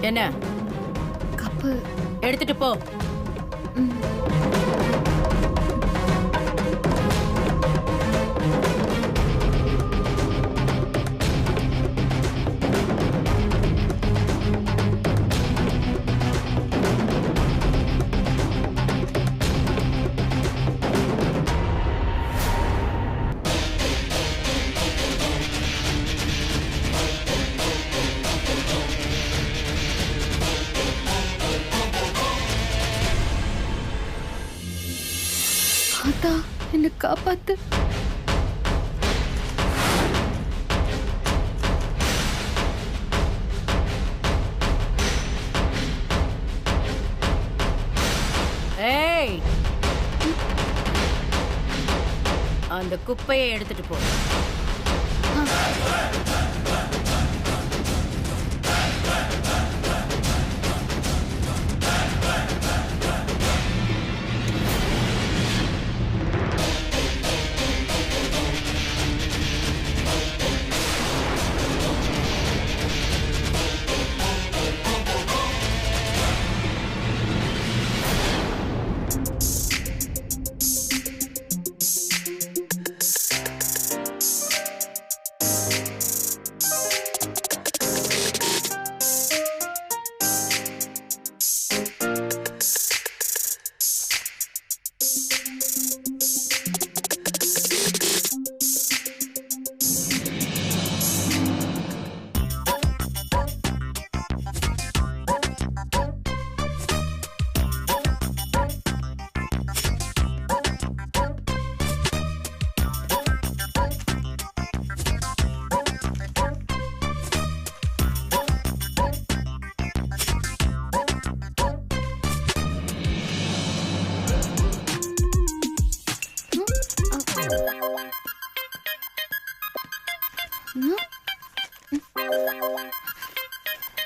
என்ன கப்பு எடுத்துட்டு போ. ஆத்தா, என்ன காப்பாத்து. ஏய், அந்த குப்பையை எடுத்துட்டு போ.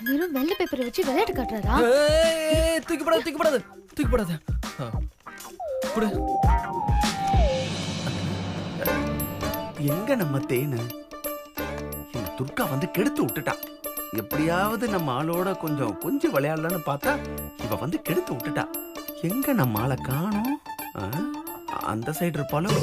வெறும் வெள்ளை பேப்பரை வச்சு விளையாட்டு காட்டுறாரா? தூக்கி போடாத. குடு. எங்க நம்ம தேனு? இந்த துர்கா வந்து கெடுத்து விட்டுட்டா. எப்படியாவது நம்ம ஆளோட கொஞ்சம் விளையாடலான்னு பார்த்தா இவ வந்து கெடுத்து விட்டுட்டா. எங்க நம்ம ஆளை காணோம்? அந்த சைடு இருப்பாலும்.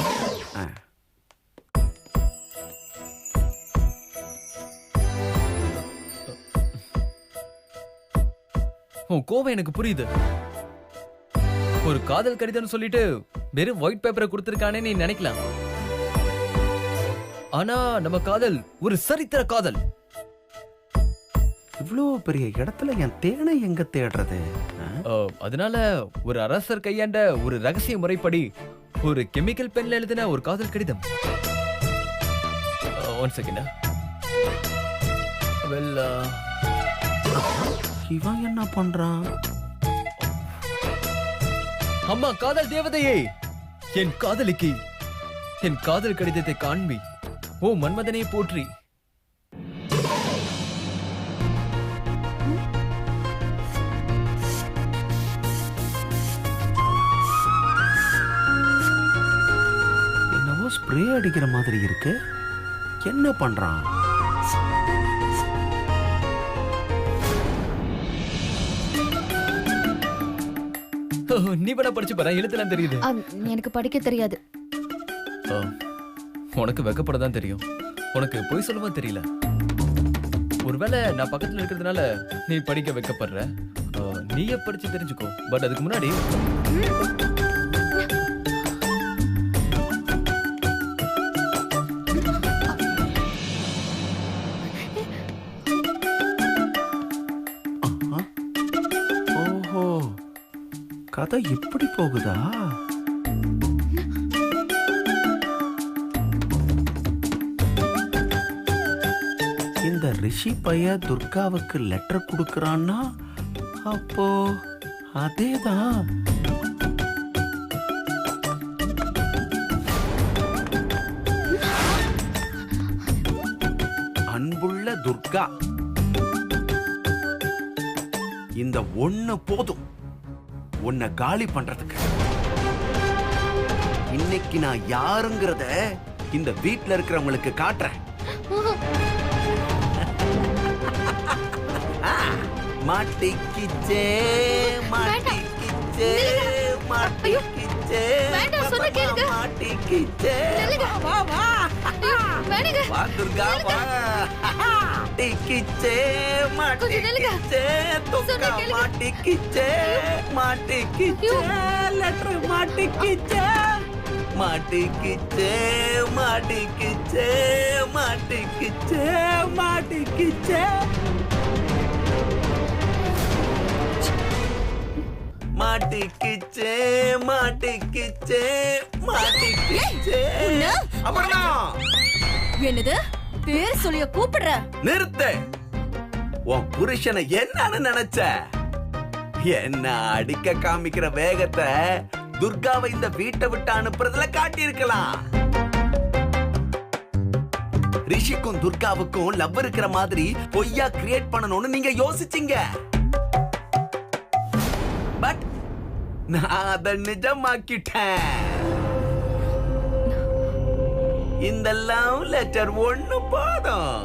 உன் கோவம் எனக்கு புரியுது. ஒரு காதல் கடிதம் சொல்லிட்டு வெறும் ஒயிட் பேப்பரை கொடுத்திருக்கானே நீ நினைக்கலாம். ஆனா நம்ம காதல் ஒரு சரித்திர காதல். இவ்வளோ பெரிய இடத்துல என் தேனை எங்க தேடுறது? அதனால ஒரு அரசர் கையாண்ட ஒரு ரகசிய முறைப்படி ஒரு கெமிக்கல் பென்ல எழுதின ஒரு காதல் கடிதம். One second. இவன் என்ன பண்றான்? அம்மா காதல் தேவதையே, என் காதலிக்கு என் காதல் கடிதத்தை காண்பி. ஓ மன்மதனை போற்றி. என்னவோ ஸ்ப்ரே அடிக்கிற மாதிரி இருக்கு. என்ன பண்றான்? நீ வேணா படிச்சு பாரு, எழுத்துலாம் தெரியுது. எனக்கு படிக்க தெரியாது. உனக்கு வெக்கப்படதான் தெரியும், உனக்கு பொய் சொல்லவா தெரியல. ஒருவேளை நான் பக்கத்துல இருக்கிறதுனால நீ படிக்க வைக்கப்படுற. நீயே படிச்சு தெரிஞ்சுக்கோ. பட் அதுக்கு முன்னாடி கதை இப்படி போகுதா? இந்த ரிஷி பைய துர்காவுக்கு லெட்டர் கொடுக்கறான்னா அப்போ அதேதான். அன்புள்ள துர்கா, இந்த ஒண்ணு போதும் உன்னை காலி பண்றதுக்கு. இன்னைக்கு நான் யாருங்கிறத இந்த வீட்ல இருக்கிறவங்களுக்கு காட்டுறேன். மாட்டிக்கிச்சே மாட்டிக்கிச்சே மாட்டிக்கிச்சே வேண்டாம், சொன்னா கேளுங்க. மாட்டிக்கிச்சே நில்லுங்க. வா வா வேணுங்க. வா துர்கா வா மாட்டிக்கிச்சே மாட்டிக்கிச்சே துர்கா சொன்னா கேளுங்க. மாட்டிக்கிச்சே மாட்டிக்கிச்சே லெட்டர் மாட்டிக்கிச்சே மாட்டிக்கிச்சே மாட்டிக்கிச்சே மாட்டிக்கிச்சே மாட்டிக்கிச்சே மாட்டிக்கிச்சே மாட்டிக்கிச்சே மாட்டிக்கிச்சே அப்புறமா என்னது பேர் சொல்லிய கூப்பிடுற? நிறுத்து. உன் புருஷனை என்னன்னு நினைச்ச? என்ன அடிக்க காமிக்கிற வேகத்தை துர்காவை இந்த வீட்டை விட்டு அனுப்புறதுல காட்டியிருக்கலாம். ரிஷிக்கும் துர்காவுக்கும் லவ் இருக்கிற மாதிரி பொய்யா கிரியேட் பண்ணணும்னு நீங்க யோசிச்சீங்க. பட் நான் அதை நிஜமாக்கிட்டேன். இந்த லவ் லெட்டர் ஒண்ணு போதும்.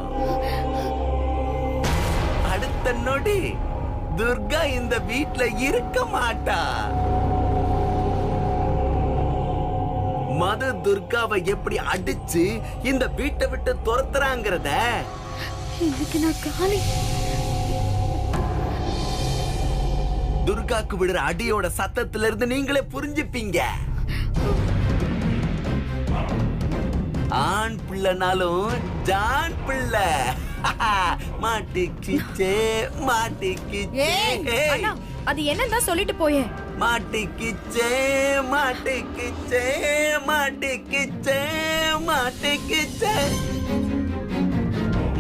அடுத்த நொடி துர்கா இந்த வீட்ல இருக்க மாட்டா. மது துர்காவை எப்படி அடிச்சு இந்த வீட்டை விட்டு துரத்துறாங்கிறத இன்னைக்கு நான் காலி. துர்காக்கு விடுற அடியோட சத்தத்துல இருந்து நீங்களே புரிஞ்சுப்பீங்க. ஆண் பிள்ளைனாலும் ஜான் பிள்ளை. மாட்டிக்கிச்சே மாட்டிக்கிச்சே அண்ணா, அது என்னன்னு சொல்லிட்டு போயே. மாட்டிக்கிச்சே மாட்டிக்கிச்சே மாட்டிக்கிச்சே மாட்டிக்கிச்சே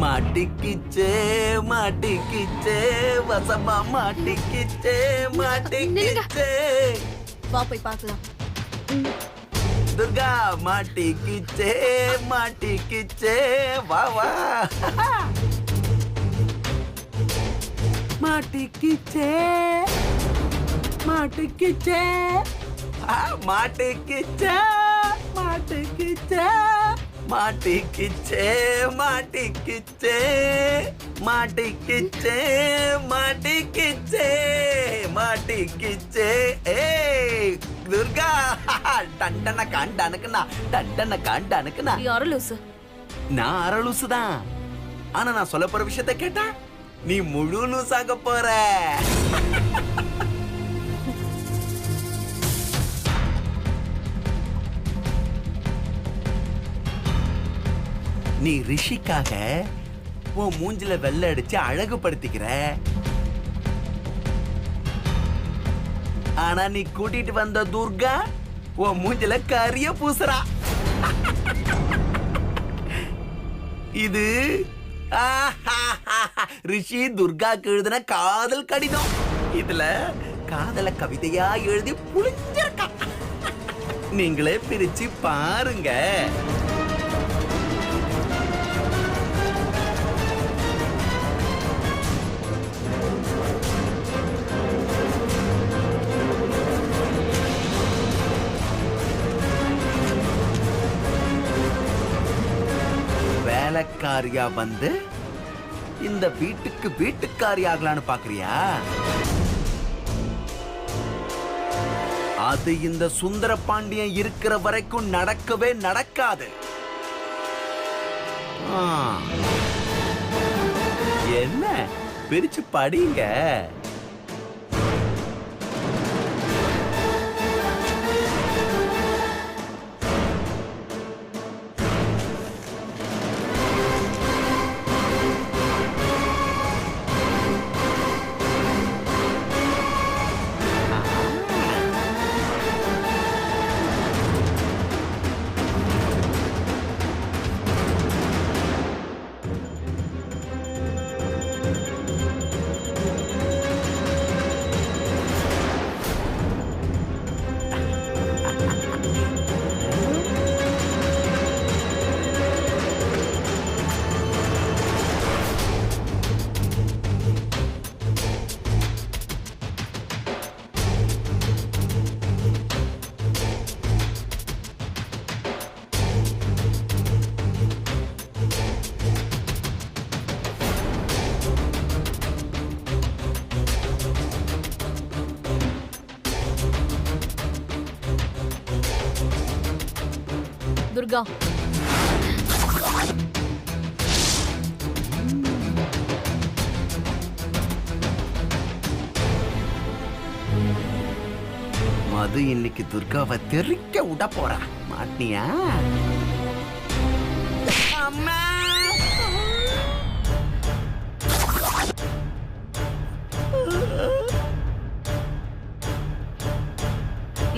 மாட்டிக்கிச்சே மாட்டிக்கிச்சே வசமா மாட்டிக்கிச்சே மாட்டிக்கிச்சே. வா போய் பார்க்கலாம். துர்கா மாட்டிக்கிச்சே மாட்டிக்கிச்சே வா வா மாட்டிக்கிச்சே மாட்டிக்கிச்சே மாட்டிக்கிச்சே மாட்டிக்கிச்சே மாட்டிக்கிச்சே மாட்டிக்கிச்சே மாட்டிக்கிச்சே மாட்டிக்கிச்சே மாட்டிக்கிச்சே. ஏய் துர்கா டண்டன காண்டானுக்குண்ணா டண்டன காண்டானுக்குண்ணா. யாரு லூசு? நான் அரை லூசு தான். ஆனா நான் சொல்ல போற விஷயத்த கேட்டா நீ முழு லூசாக போற. நீ ரிஷிக்காக உன் மூஞ்சில வெள்ளை அடிச்சு அழகுபடுத்திக்கிற. ஆனா நீ கூட்டிட்டு வந்த துர்கா உன் மூஞ்சில கரிய பூசுறா. இது ரிஷி துர்காக்கு எழுதின காதல் கடிதம். இதுல காதல கவிதையா எழுதி புளிஞ்சிருக்கா. நீங்களே பிரிச்சு பாருங்க. வேலைக்காரியா வந்து இந்த வீட்டுக்கு வீட்டுக்காரி ஆகலான்னு பாக்குறியா? அது இந்த சுந்தர பாண்டியன் இருக்கிற வரைக்கும் நடக்கவே நடக்காது. என்ன பிரிச்சு படிங்க. துர்கா. மது இன்னைக்கு துர்காவை தெறிக்க விட போறா. மாட்டினியா? அம்மா!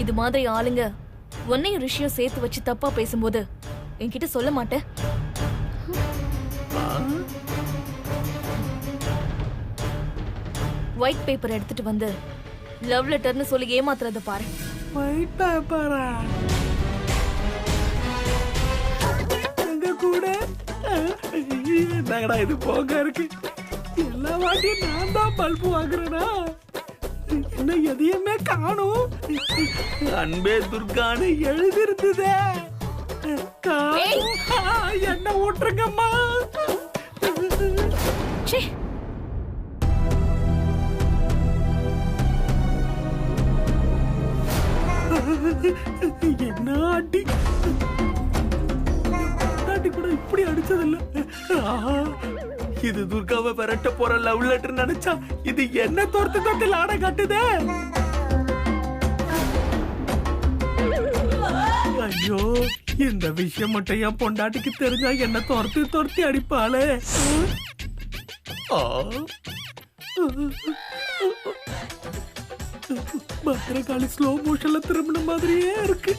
இது மாதிரி ஆளுங்க உன்னையும் ரிஷியும் சேர்த்து வச்சு தப்பா பேசும்போது என்கிட்ட சொல்ல மாட்டேன். ஒயிட் பேப்பர் எடுத்துட்டு வந்து லவ் லெட்டர்னு சொல்லி ஏமாத்துறத பாரு. ஒயிட் பேப்பரா? எங்க கூட என்னடா இது போங்க இருக்கு. எல்லா வாட்டியும் நான் தான் பல்பு வாங்குறேனா? என்ன எதையுமே காணும். அன்பே துர்கான்னு எழுதிருந்ததே. என்ன ஓட்டுருங்கம்மா. என்ன அடி. அடி கூட இப்படி அடிச்சதில்ல. இது துர்காவை விரட்ட போற லவ் லெட்டர் நினைச்சா இது என்ன தோர்த்து தோத்தில் ஆட காட்டுதே. ஐயோ, இந்த விஷயம் மட்டும் என் பொண்டாட்டிக்கு தெரிஞ்சா என்ன தோர்த்து தோர்த்தி அடிப்பாளே. பத்திரகாளி ஸ்லோ மோஷன்ல திரும்பின மாதிரியே இருக்கு.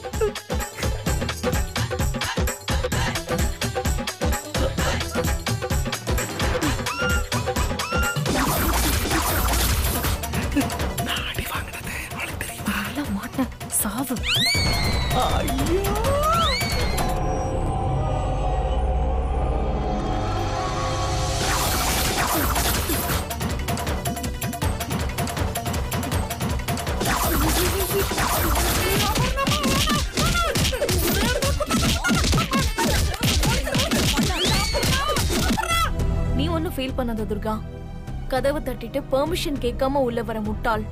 நாடி வாங்கினது அவளுக்கு தெரியுமா? மாட்டேன் சாவு. ஐயோ, நீ ஒன்னும் ஃபீல் பண்ணாத துர்கா. கதவை தட்டிட்டு பெர்மிஷன் கேட்காம உள்ள வர முட்டாள்.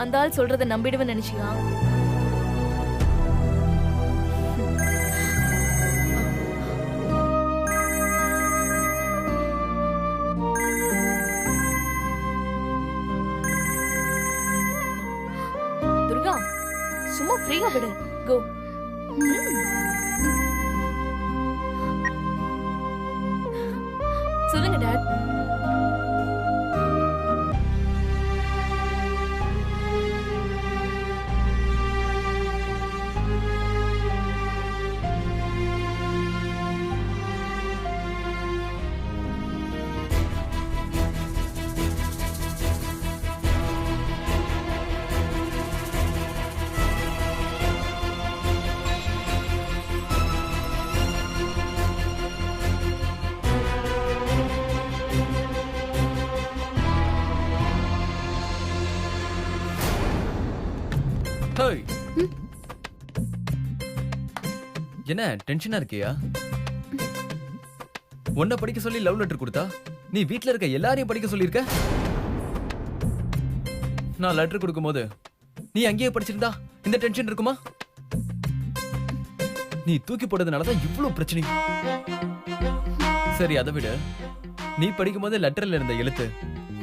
அந்த ஆள் சொல்றத நம்பிடுவேன் நினைச்சியா? துர்கா, சும்மா ஃப்ரீயா விடு. கோ. சொல்லுங்க டாட். ஹேய், என்ன டென்ஷனா இருக்கியா? உன்னை படிக்க சொல்லி லவ் லெட்டர் கொடுத்தா நீ வீட்ல இருக்க எல்லாரையும் படிக்க சொல்லியிருக்க. நான் லெட்டர் கொடுக்கும்போது நீ அங்கேயே படிச்சிருந்தா இந்த டென்ஷன் இருக்குமா? நீ தூக்கி போட்டதுனாலதான் இவ்வளவு பிரச்சனை. சரி, அதை விட நீ படிக்கும்போது லெட்டர்ல இருந்த எழுத்து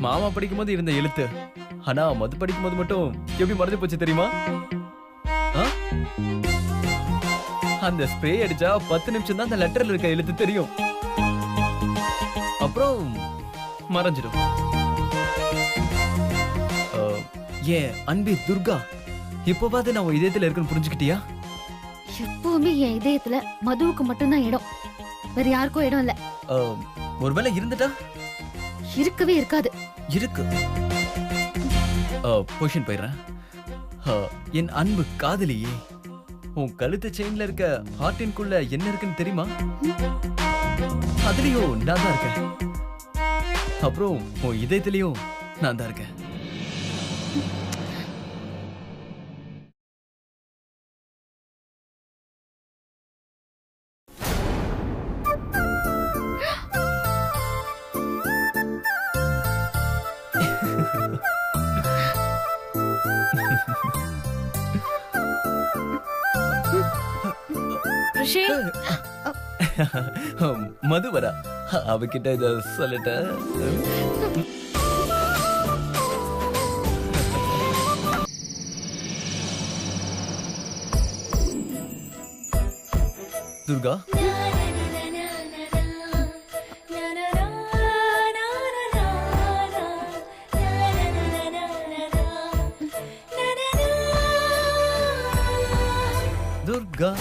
மாமா படிக்கும்போது இருந்த எழுத்து, ஆனா மது படிக்கும்போது மட்டும் எப்படி மறந்து போச்சு தெரியுமா? அந்த ஸ்ப்ரே அடிச்சா 10 நிமிஷம் தான் அந்த லெட்டர்ல இருக்க எழுத்து தெரியும், அப்புறம் மறைஞ்சிடும். ஏன் அன்பே துர்கா, இப்போவாது நான் உன் இதயத்துல இருக்குன்னு புரிஞ்சுக்கிட்டியா? எப்பவுமே என் இதயத்துல மதுவுக்கு மட்டும்தான் இடம், வேற யாருக்கும் இடம் இல்ல. ஒருவேளை இருந்துட்டா? இருக்கவே இருக்காது. இருக்கு. பொசிஷன் போயிடுறேன். என் அன்பு காதலியே, உன் கழுத்து செயின்ல இருக்க ஹார்டின்குள்ள என்ன இருக்குன்னு தெரியுமா? அதுலயும் நான் தான் இருக்கேன், அப்புறம் உன் இதயத்திலயும் நான் தான் இருக்கேன். ரிஷி மது வரா, அவகிட்ட இத சொல்லட்டேன். துர்கா, துர்கா,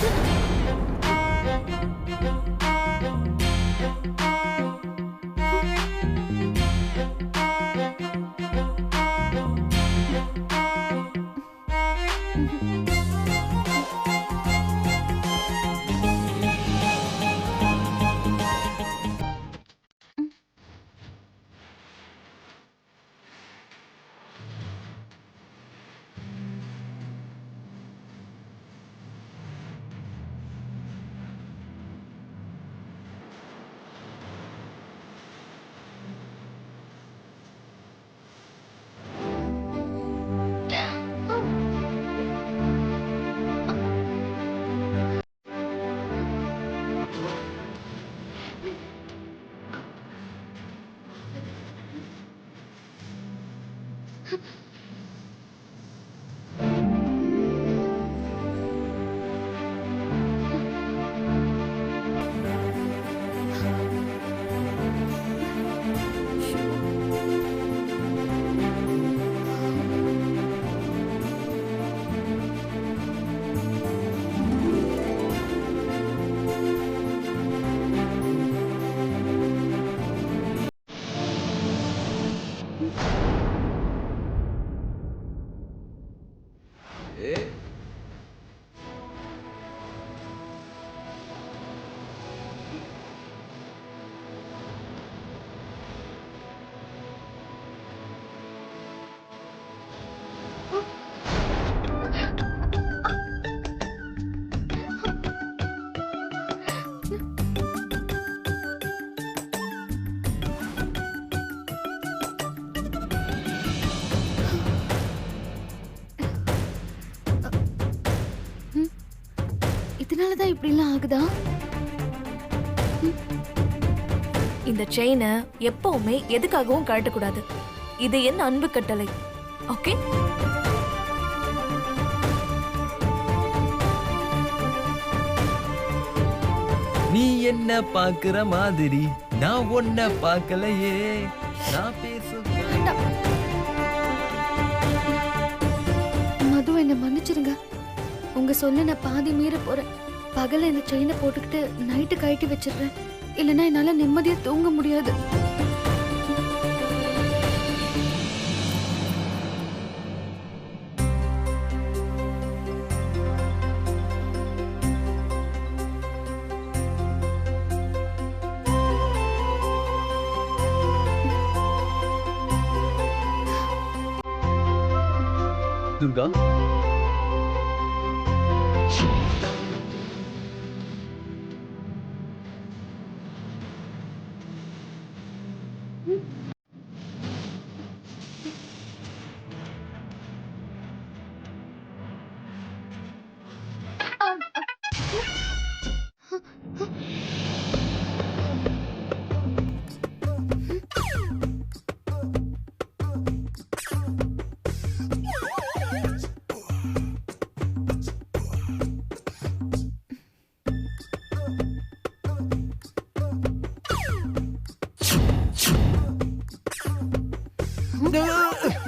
இதனாலதான் இப்படி எல்லாம் ஆகுதா? இந்த செயினை எப்பவுமே எதுக்காகவும் கழட்டக்கூடாது. இது என் அன்பு கட்டளை. ஓகே? நீ என்ன பாக்குற மாதிரி நான் ஒன்ன பார்க்கலையே. நான் பேசும் மது, என்ன மன்னிச்சிருங்க. உங்க சொல்ல நான் பாதி மீற போறேன். பகல இந்த செயினை போட்டுக்கிட்டு நைட்டு கழட்டி வச்சிடுறேன். இல்லைன்னா என்னால நிம்மதியா தூங்க முடியாது. துர்கா,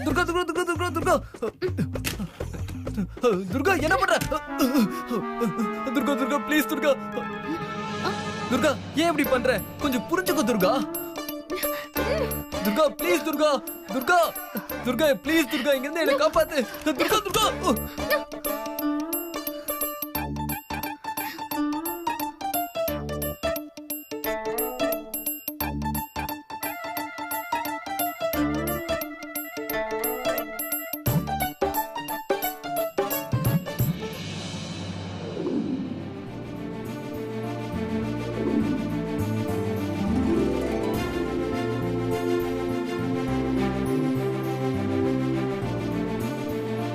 துர்கா, துர்கா, துர்கா, துர்கா, துர்கா, துர்கா, என்ன பண்ற? துர்கா, துர்கா, ப்ளீஸ் துர்கா. துர்கா, ஏன் இப்படி பண்ற? கொஞ்சம் புரிஞ்சுக்கோ துர்கா. துர்கா, ப்ளீஸ் துர்கா. துர்கா, துர்கா, ப்ளீஸ் துர்கா, இங்க இருந்து என்ன காப்பாத்து. துர்கா, துர்கா.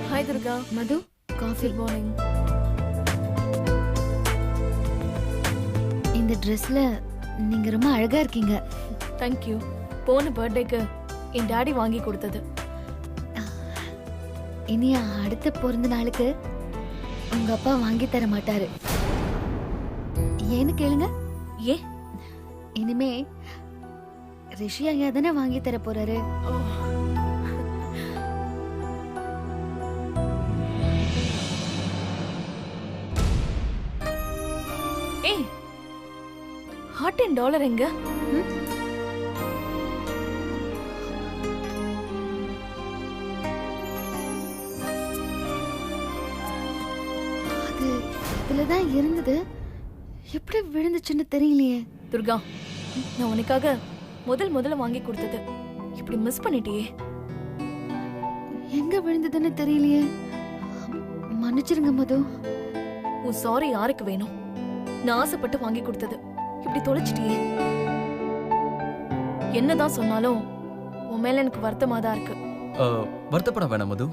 ஹாய் துர்கா. மது, காஃபி. Good morning. இந்த ட்ரெஸ்ல நீங்க ரொம்ப அழகா இருக்கீங்க. தேங்க்யூ. போன பர்த்டேக்கு என் டாடி வாங்கி கொடுத்தது. இனி அடுத்த பிறந்த நாளுக்கு உங்க அப்பா வாங்கி தர மாட்டாரு. ஏன்னு கேளுங்க. ஏ இனிமே ரிஷி ஐயா தானே வாங்கி தர போறாரு. ஏய், $100 எங்க? அது இதுலதான் இருந்தது. எப்படி விழுந்துச்சுன்னு தெரியலையே. துர்கா, நான் உனக்காக முதல்ல வாங்கி கொடுத்தது இப்படி மிஸ் பண்ணிட்டியே. எங்க விழுந்ததுன்னு தெரியலையே. மன்னிச்சிருங்க மது. உன் சாரி யாருக்கு வேணும்? நான் ஆசைப்பட்டு வாங்கி கொடுத்தது இப்படி தொலைச்சிட்டியே. என்னதான் சொன்னாலும் உன் மேல எனக்கு வருத்தமா தான் இருக்கு. வருத்தப்பட வேணாம் மது.